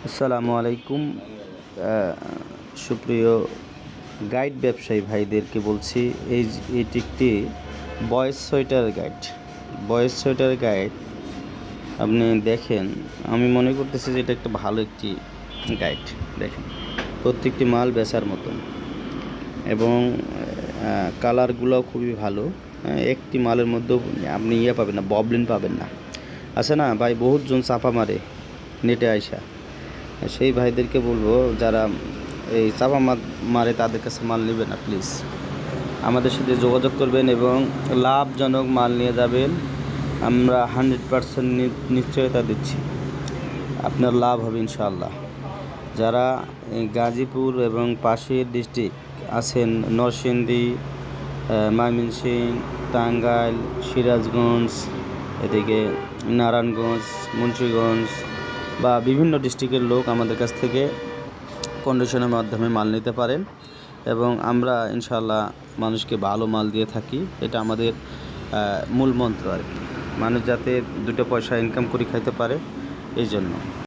আসসালামু আলাইকুম। সুপ্রিয় গাইড ব্যবসায়ী ভাইদেরকে বলছি, এটি একটি boys sweater guide. Boys sweater guide আপনি দেখেন, আমি মনে করতেছি যে এটা একটা ভালো একটি গাইড। দেখেন, প্রত্যেকটি মাল বেচার মতন এবং কালারগুলোও খুবই ভালো। একটি মালের মধ্যেও আপনি পাবেন না, ববলিন পাবেন না। আছে না ভাই, বহুতজন চাপা মারে নেটে আইসা, সেই ভাইদেরকে বলবো যারা এই চাপা মারে তাদের কাছে মাল নেবে না, প্লিজ আমাদের সাথে যোগাযোগ করবেন এবং লাভজনক মাল নিয়ে যাবেন। আমরা 100% নিশ্চয়তা দিচ্ছি, আপনার লাভ হবে ইনশাআল্লাহ। যারা গাজীপুর এবং পাশের ডিস্ট্রিক্ট আছেন, নরসিংদী, ময়মনসিংহ, টাঙ্গাইল, সিরাজগঞ্জ, এদিকে নারায়ণগঞ্জ, মুন্সিগঞ্জ বা বিভিন্ন ডিস্ট্রিক্টের লোক আমাদের কাছ থেকে কন্ডিশনের মাধ্যমে মাল নিতে পারেন এবং আমরা ইনশাআল্লাহ মানুষকে ভালো মাল দিয়ে থাকি। এটা আমাদের মূল মন্ত্র আর কি, মানুষ যাতে দুটো পয়সা ইনকাম করে খাইতে পারে, এই জন্য।